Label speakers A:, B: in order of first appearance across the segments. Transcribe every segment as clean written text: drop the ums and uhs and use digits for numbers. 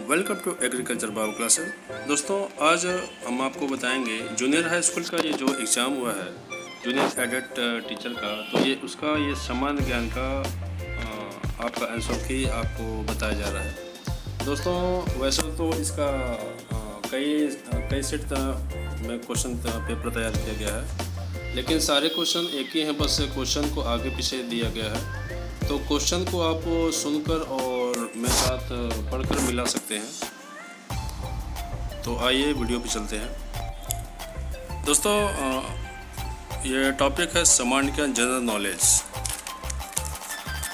A: Welcome to agriculture bio classes. दोस्तों, आज हम आपको बताएंगे जूनियर हाई स्कूल का ये जो एग्ज़ाम हुआ है जूनियर एडेड टीचर का, तो ये उसका ये सामान्य ज्ञान का आपका आंसर की आपको बताया जा रहा है। दोस्तों, वैसे तो इसका कई सेट में क्वेश्चन पेपर तैयार किया गया है, लेकिन सारे क्वेश्चन एक ही हैं, बस क्वेश्चन को आगे पीछे दिया गया है। तो क्वेश्चन को आप सुनकर और मेरे साथ पढ़कर मिला सकते हैं। तो आइए वीडियो पे चलते हैं। दोस्तों, ये टॉपिक है सामान्य ज्ञान, जनरल नॉलेज।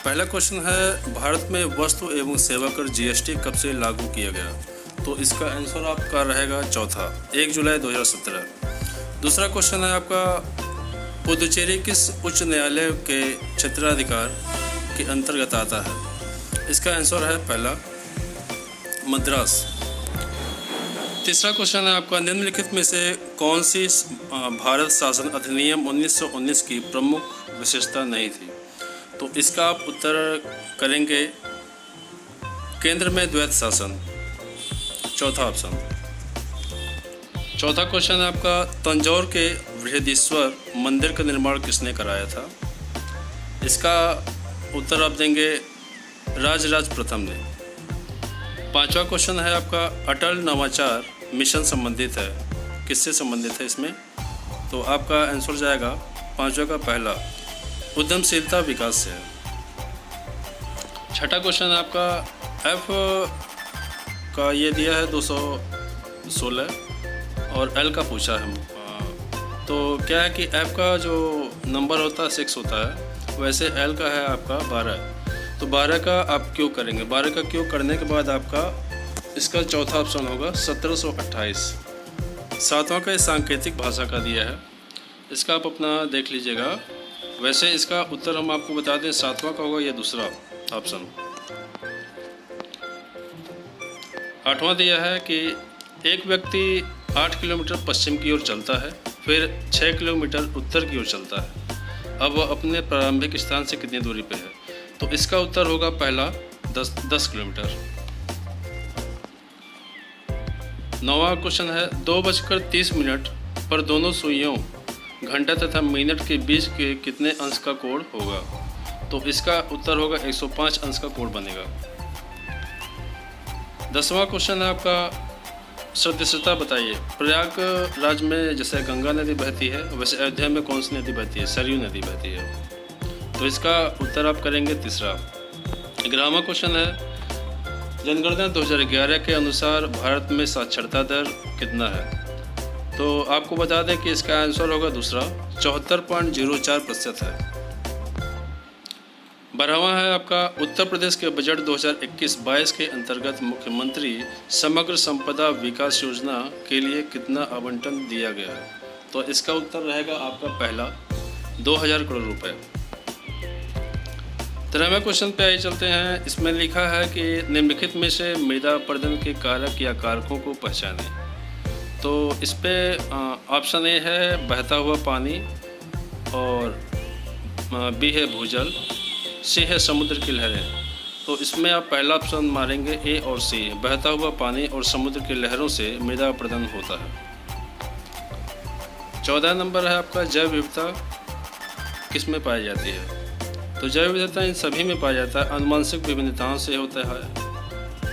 A: पहला क्वेश्चन है, भारत में वस्तु एवं सेवा कर जीएसटी कब से लागू किया गया? तो इसका आंसर आपका रहेगा चौथा, 1 जुलाई 2017। दूसरा क्वेश्चन है आपका, पुदुचेरी किस उच्च न्यायालय के क्षेत्राधिकार के अंतर्गत आता है? इसका आंसर है पहला, मद्रास। तीसरा क्वेश्चन है आपका, निम्नलिखित में से कौन सी भारत शासन अधिनियम 1919 की प्रमुख विशेषता नहीं थी? तो इसका आप उत्तर करेंगे केंद्र में द्वैत शासन, चौथा ऑप्शन। चौथा क्वेश्चन है आपका, तंजौर के बृहदीश्वर मंदिर का निर्माण किसने कराया था? इसका उत्तर आप देंगे राजराज प्रथम ने। पांचवा क्वेश्चन है आपका, अटल नवाचार मिशन संबंधित है, किससे संबंधित है इसमें? तो आपका आंसर जाएगा पांचवा का पहला, उद्यमशीलता विकास से। छठा क्वेश्चन आपका, एफ का ये दिया है 216 और एल का पूछा है। तो क्या है कि एफ का जो नंबर होता है 6 होता है, वैसे एल का है आपका 12। तो 12 का आप क्यों करेंगे? 12 का क्यों करने के बाद आपका इसका चौथा ऑप्शन होगा 1728। सातवां का सांकेतिक भाषा का दिया है, इसका आप अपना देख लीजिएगा। वैसे इसका उत्तर हम आपको बता दें, सातवां का होगा ये दूसरा ऑप्शन। आठवां दिया है कि एक व्यक्ति 8 किलोमीटर पश्चिम की ओर चलता है, फिर 6 किलोमीटर उत्तर की ओर चलता है, अब वह अपने प्रारंभिक स्थान से कितनी दूरी पे है? तो इसका उत्तर होगा पहला 10 किलोमीटर। नौवां क्वेश्चन है, 2:30 पर दोनों सुइयों घंटा तथा मिनट के बीच के कितने अंश का कोण होगा? तो इसका उत्तर होगा 105 अंश का कोण बनेगा। 10वां क्वेश्चन है आपका, सदस्यता बताइए। प्रयागराज में जैसे गंगा नदी बहती है, वैसे अयोध्या में कौन सी नदी बहती है? सरयू नदी बहती है। तो इसका उत्तर आप करेंगे तीसरा। 11वां क्वेश्चन है, जनगणना 2011 के अनुसार भारत में साक्षरता दर कितना है? तो आपको बता दें कि इसका आंसर होगा दूसरा, 74.04% है। 12वां है आपका, उत्तर प्रदेश के बजट 2021-22 के अंतर्गत मुख्यमंत्री समग्र संपदा विकास योजना के लिए कितना आवंटन दिया गया है? तो इसका उत्तर रहेगा आपका पहला, 2000 करोड़ रुपए। 13वें क्वेश्चन पे आइए चलते हैं। इसमें लिखा है कि निम्नलिखित में से मृदा अपरदन के कारक या कारकों को पहचानें। तो इस पे ऑप्शन ए है बहता हुआ पानी, और बी है भूजल, सी है समुद्र की लहरें। तो इसमें आप पहला ऑप्शन मारेंगे ए और सी, बहता हुआ पानी और समुद्र की लहरों से मृदा अपरदन होता है। 14 नंबर है आपका, जैव विविधता किस में पाई जाती है? तो जैव विविधता इन सभी में पाया जाता है, आनुवंशिक विभिन्नताओं से होता है।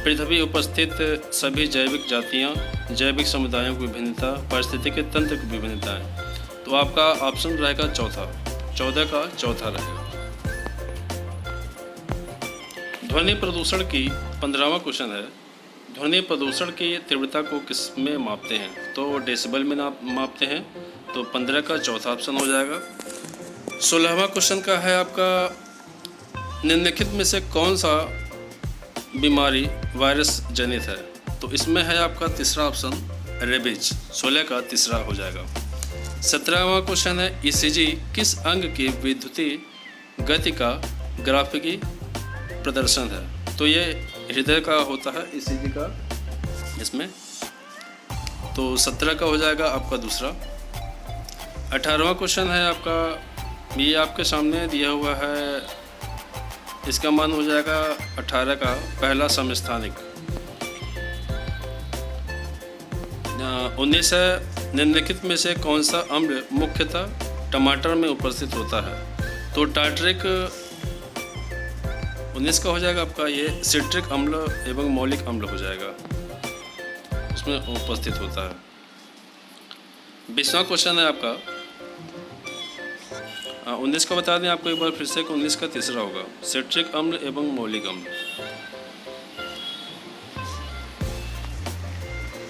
A: पृथ्वी उपस्थित सभी जैविक जातियाँ, जैविक समुदायों की विभिन्नता, पारिस्थितिकी तंत्र की विभिन्नताएँ। तो आपका ऑप्शन रहेगा चौथा, 14 का चौथा रहेगा। ध्वनि प्रदूषण की 15वां क्वेश्चन है, ध्वनि प्रदूषण की तीव्रता को किस में मापते हैं? तो डेसिबल में मापते हैं। तो 15 का चौथा ऑप्शन हो जाएगा। 16वां क्वेश्चन का है आपका, निम्नलिखित में से कौन सा बीमारी वायरस जनित है? तो इसमें है आपका तीसरा ऑप्शन, रेबीज। 16 का तीसरा हो जाएगा। 17वां क्वेश्चन है, ईसीजी किस अंग की विद्युतीय गति का ग्राफिकी प्रदर्शन है? तो ये हृदय का होता है ईसीजी का इसमें। तो 17 का हो जाएगा आपका दूसरा। 18वां क्वेश्चन है आपका, ये आपके सामने दिया हुआ है, इसका मान हो जाएगा 18 का पहला समस्थानिक। 19 है, निम्नलिखित में से कौन सा अम्ल मुख्यतः टमाटर में उपस्थित होता है? तो टार्टरिक 19 का हो जाएगा आपका ये सिट्रिक अम्ल एवं मौलिक अम्ल हो जाएगा, उसमें उपस्थित होता है। 20वां क्वेश्चन है आपका 19 का बता दें आपको एक बार फिर से, 19 का तीसरा होगा सिट्रिक अम्ल एवं मौलिक अम्ल।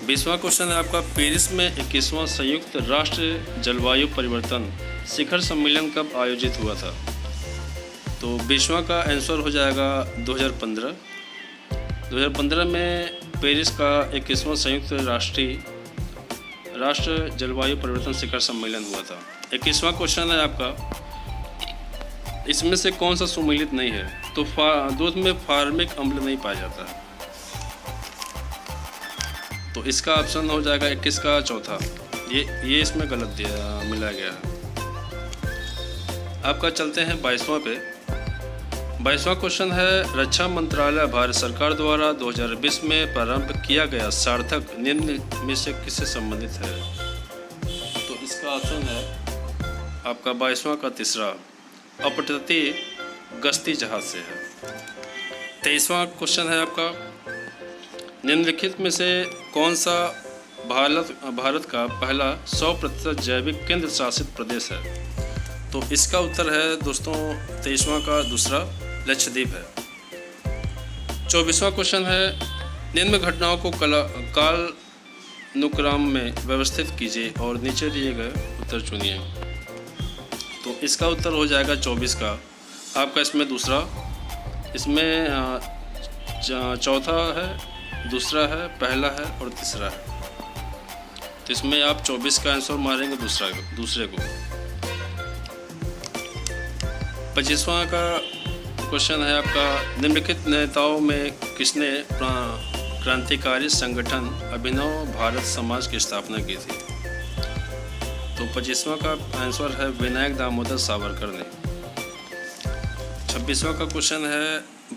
A: 20वां क्वेश्चन है आपका पेरिस में 21वां संयुक्त राष्ट्र जलवायु परिवर्तन शिखर सम्मेलन कब आयोजित हुआ था? तो 20वां का आंसर हो जाएगा 2015। 2015 में पेरिस का 21वां संयुक्त राष्ट्र जलवायु परिवर्तन शिखर सम्मेलन हुआ था। 21वां क्वेश्चन है आपका इसमें से कौन सा सुमेलित नहीं है? तो दूध में फार्मिक अम्ल नहीं पाया जाता है, तो इसका ऑप्शन हो जाएगा 21 का चौथा। ये इसमें गलत मिला गया है। आपका चलते हैं 22वां पे। 22वां क्वेश्चन है रक्षा मंत्रालय भारत सरकार द्वारा 2020 में प्रारंभ किया गया सार्थक निम्न में से किससे संबंधित है? तो इसका ऑप्शन है आपका 22वां का तीसरा अपतटीय गश्ती जहाज से है। 23वां क्वेश्चन है आपका निम्नलिखित में से कौन सा भारत का पहला 100% जैविक केंद्र शासित प्रदेश है? तो इसका उत्तर है दोस्तों 23वां का दूसरा लक्षद्वीप है। 24वां क्वेश्चन है निम्न घटनाओं को कालानुक्रम में व्यवस्थित कीजिए और नीचे दिए गए उत्तर चुनिए। तो इसका उत्तर हो जाएगा 24 का आपका, इसमें दूसरा, इसमें चौथा है, दूसरा है, पहला है और तीसरा है। तो इसमें आप 24 का आंसर मारेंगे दूसरे को। 25वां का क्वेश्चन है आपका निम्नलिखित नेताओं में किसने क्रांतिकारी संगठन अभिनव भारत समाज की स्थापना की थी? तो 25वां का आंसर है विनायक दामोदर सावरकर ने। 26वां का क्वेश्चन है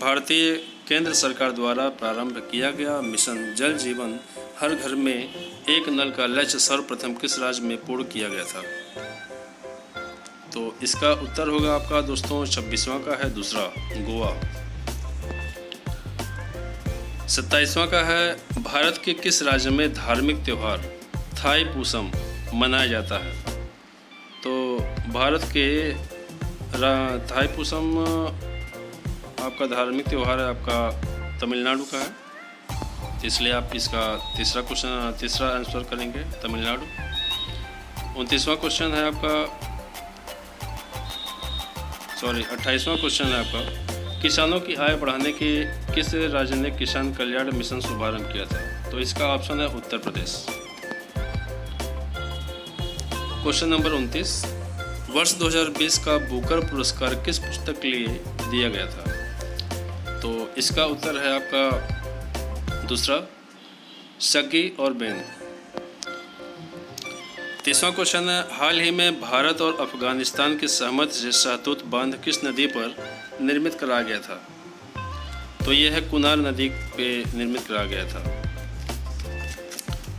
A: भारतीय केंद्र सरकार द्वारा प्रारंभ किया गया मिशन जल जीवन हर घर में एक नल का लक्ष्य सर्वप्रथम किस राज्य में पूर्ण किया गया था? तो इसका उत्तर होगा आपका दोस्तों 26वां का है दूसरा, गोवा। 27वां का है भारत के किस राज्य में धार्मिक त्यौहार थाई पूसम मनाया जाता है? तो भारत के थाई पूसम आपका धार्मिक त्यौहार है आपका तमिलनाडु का है, तो इसलिए आप इसका तीसरा आंसर करेंगे तमिलनाडु। 29वां क्वेश्चन है आपका 28वां क्वेश्चन है आपका किसानों की आय बढ़ाने के किस राज्य ने किसान कल्याण मिशन शुभारंभ किया था? तो इसका ऑप्शन है उत्तर प्रदेश। क्वेश्चन नंबर 29 वर्ष 2020 का बुकर पुरस्कार किस पुस्तक के लिए दिया गया था? तो इसका उत्तर है आपका दूसरा, सगी और बेन। 30वां क्वेश्चन है हाल ही में भारत और अफगानिस्तान की सहमति से शहतूत बांध किस नदी पर निर्मित कराया गया था? तो यह है कुनार नदी पे निर्मित कराया गया था।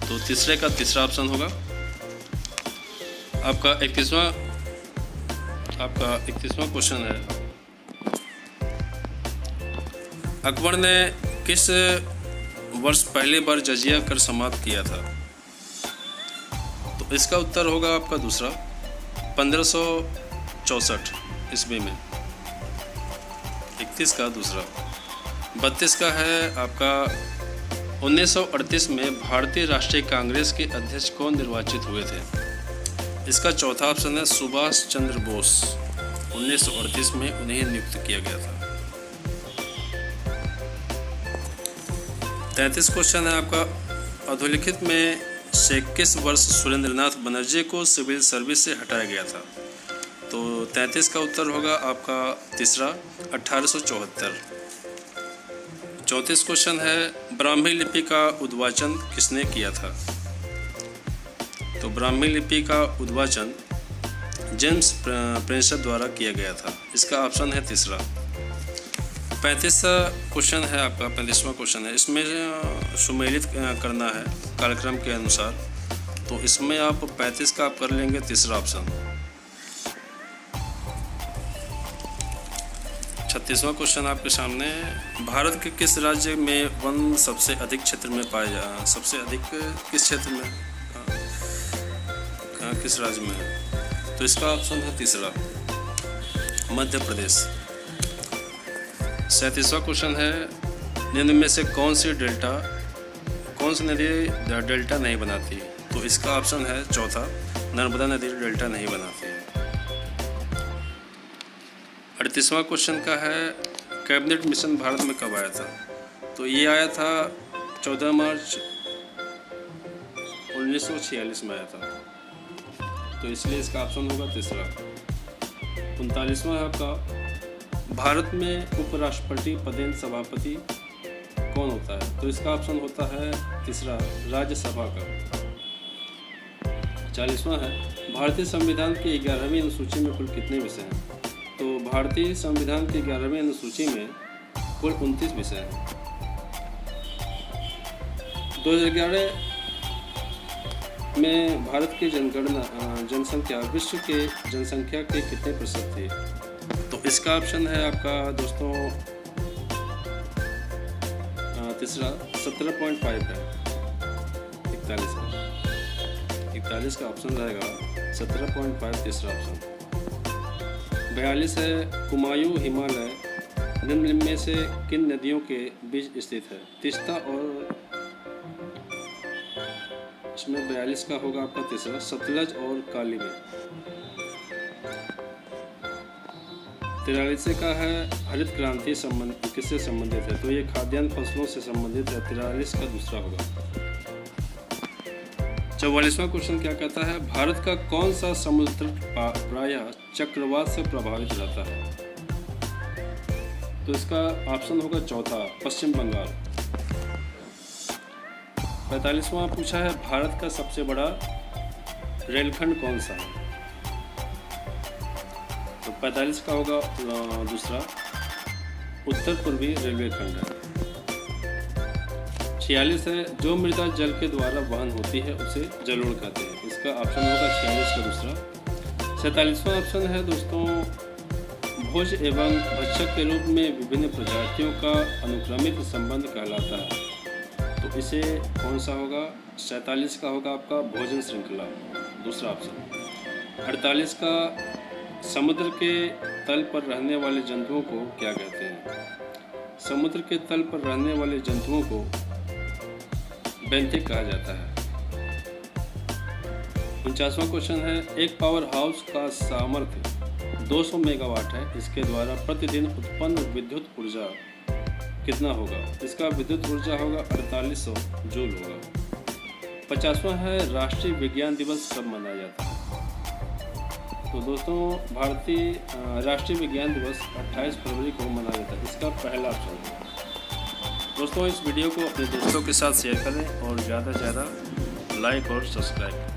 A: तो तीसरे का तीसरा ऑप्शन होगा आपका 31वां क्वेश्चन है अकबर ने किस वर्ष पहली बार जजिया कर समाप्त किया था? तो इसका उत्तर होगा आपका दूसरा 1564 ईस्वी में। 31 का दूसरा। 32 का है आपका 1938 में भारतीय राष्ट्रीय कांग्रेस के अध्यक्ष कौन निर्वाचित हुए थे? इसका चौथा ऑप्शन है सुभाष चंद्र बोस। 1938 में उन्हें नियुक्त किया गया था। 33 क्वेश्चन है आपका अधोलिखित में से किस वर्ष सुरेंद्रनाथ बनर्जी को सिविल सर्विस से हटाया गया था? तो 33 का उत्तर होगा आपका तीसरा 1874। 34 क्वेश्चन है ब्राह्मी लिपि का उद्वाचन किसने किया था? तो ब्राह्मी लिपि का उद्वाचन जेम्स प्रेषद द्वारा किया गया था। इसका ऑप्शन है तीसरा। 35 क्वेश्चन है आपका, 35वां क्वेश्चन है। इसमें सुमेलित करना है कार्यक्रम के अनुसार, तो इसमें आप 35 का आप कर लेंगे तीसरा ऑप्शन। 36वां क्वेश्चन आपके सामने, भारत के किस राज्य में वन सबसे अधिक क्षेत्र में सबसे अधिक किस क्षेत्र में किस राज्य में है? तो इसका ऑप्शन है तीसरा, मध्य प्रदेश। 37वां क्वेश्चन है, निम्न में से कौन सी नदी डेल्टा नहीं बनाती? तो इसका ऑप्शन है चौथा, नर्मदा नदी डेल्टा नहीं बनाती है। 38वां क्वेश्चन का है, कैबिनेट मिशन भारत में कब आया था? तो ये आया था 14 मार्च 1946 में आया था, तो इसलिए इसका ऑप्शन होगा तीसरा। 39वां है आपका, भारत में उपराष्ट्रपति पदेन सभापति कौन होता है? तो इसका ऑप्शन होता है तीसरा, राज्यसभा का। 40वां है, भारतीय संविधान की 11वीं अनुसूची में कुल कितने विषय हैं? तो भारतीय संविधान की 11वीं अनुसूची में कुल 29 विषय हैं। 2011 में भारत की जनसंख्या विश्व के जनसंख्या के कितने प्रतिशत थी? तो इसका ऑप्शन है आपका दोस्तों तीसरा, 17.5 है। 41 का ऑप्शन रहेगा 17.5 तीसरा ऑप्शन। 42 है, कुमायूं हिमालय निम्न में से किन नदियों के बीच स्थित है? तीस्ता और इसमें 42 का होगा आपका तीसरा, सतलज और काली में। 43 का है, हरित क्रांति किससे संबंधित है? तो ये खाद्यान्न फसलों से संबंधित है। 43 का दूसरा होगा। 44वां क्वेश्चन क्या कहता है, भारत का कौन सा समुद्र प्रायः चक्रवात से प्रभावित रहता है? तो इसका ऑप्शन होगा चौथा, पश्चिम बंगाल। 45वां पूछा है, भारत का सबसे बड़ा रेलखंड कौन सा है? तो 45 का होगा दूसरा, उत्तर पूर्वी रेलवे खंड है। 46 है, जो मृदा जल के द्वारा वहन होती है उसे जलोढ़ कहते हैं। इसका ऑप्शन होगा 46 का दूसरा। 47वां ऑप्शन है दोस्तों, भोज एवं भक्षक के रूप में विभिन्न प्रजातियों का अनुक्रमिक संबंध कहलाता है। तो इसे कौन सा होगा? 47 का होगा आपका भोजन श्रृंखला, दूसरा ऑप्शन। 48 का, समुद्र के तल पर रहने वाले जंतुओं को क्या कहते हैं? समुद्र के तल पर रहने वाले जंतुओं को बेंथिक कहा जाता है। 49वां क्वेश्चन है, एक पावर हाउस का सामर्थ्य 200 मेगावाट है, इसके द्वारा प्रतिदिन उत्पन्न विद्युत ऊर्जा कितना होगा? इसका विद्युत ऊर्जा होगा 4800 जूल होगा। 50वां है, राष्ट्रीय विज्ञान दिवस कब मनाया जाता है? तो दोस्तों भारतीय राष्ट्रीय विज्ञान दिवस 28 फरवरी को मनाया जाता है। इसका पहला ऑप्शन है। दोस्तों इस वीडियो को अपने दोस्तों के साथ शेयर करें और ज़्यादा से ज़्यादा लाइक और सब्सक्राइब करें।